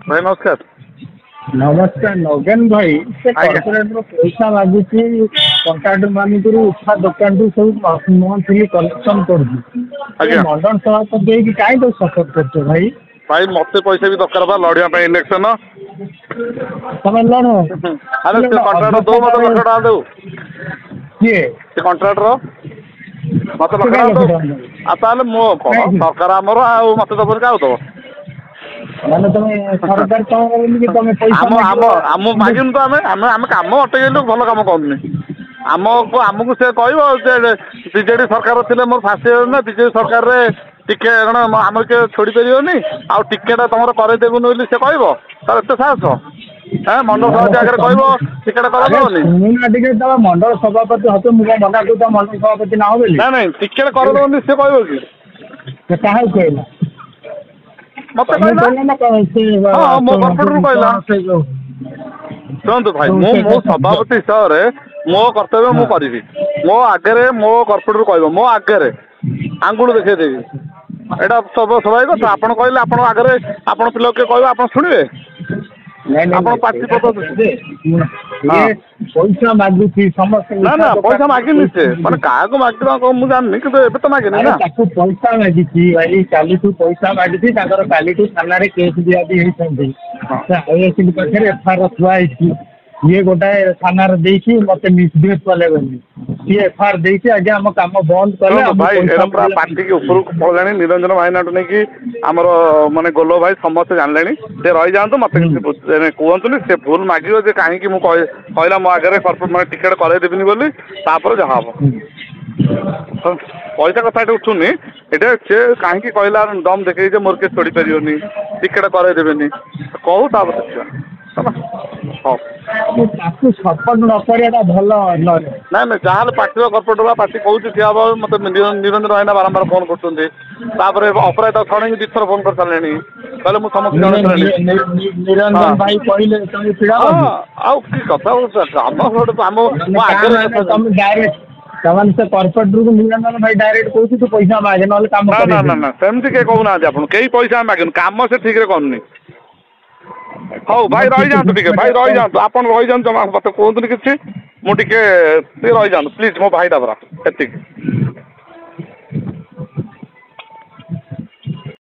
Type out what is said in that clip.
भाई नमस्कार। नमस्कार नगेन भाई से कॉर्पोरेट पैसा मागुची कंट्राक्टर मानक उठा दुकान सब मंथली कलेक्शन कर मंडल सभापति कि कहीं तो सपोर्ट करते भाई भाई मत पैसा भी दरकार बा लड़िया इलेक्शन तमें लड़ अरे से कंट्राक्टर दो मत लक्ष टका दे किए से कंट्राक्टर मत लक्ष टका दो मो सरकार आमर मत दब क्या दब माने तुम्हें सरकार कि तुम्हें पैसा मागिन तो आम कम अटकलु भल कम करूनी आमको से कह बीजेडी सरकार थे मोर फाँसी ना बीजेडी सरकार टिके आम के छोड़ी पारे आउ टिकेट तुम करदेबुन बोली से कह तार एत साहस मंडल सभापति आगे कह टिकेट कर मंडल सभापति हतो मुझे मना कर मंडल सभापति ना हो ना नहीं टिकेट करदेबुन से कह कि क्या कहला मत हाँ मो कर्पोरेटर कहला शुणु भाई मो सभापति हिसाब से मो कर्तव्य मु करी मो आगे मो कर्पोरेटर कह मो आगे आंगुल देखदेवी एटा सब स्वाभाविक कथा आप कहले आप आगे आप पिला किए कह आप शुणे पार्टी पैसा मागुची समस्त ना ना पैसा मागिनी से मैंने क्या माग मुझे जाननी कि तो मागिनी ना पैसा मागी भाई काली पैसा मागी काली थाना केस दिया भी पाखे एफआईआर थुआई ये गोटाए थाना मत मिसबिहेव कले सी एफआईआर देती आगे आम कम बंद कले भाई पूरा पार्टी के ऊपर पड़े निरंजन भाई नाटू नहीं आमर माने गोलो भाई समस्त जानले से रही जातु मत कहतुनि से भूल मागे जे कहीं कहला मो आगे मैं टिकेट करदेवी बोली जहाँ हम पैसा कथा उठुनि ये से कहीं कहला दम देखे मोर के छोड़ी पारे टिकेट करदेवे कहू देखा हाँ सपोर्ट न करा भल ना ना जहाँ पार्टी कर्पोरेटर पार्टी कौन ठिया मत निरंजन भाईना बारंबार फोन कर अपराध छड़े दीथर फोन कर सारे कहले मुझे समस्त निरंजन भाई कहले तमन से कॉर्पोरेटर को निरंजन भाई डायरेक्ट कहू तू पैसा मागे ना काम ना ना ना सेमती कहीं कहूना आप कई पैसा मागे काम से ठीक करनी हाँ भाई रही जातु टे भाई रही जातु आप रही जातु मत कहतुनि कि मुझे रही जातु प्लीज मो भाईटा परा एति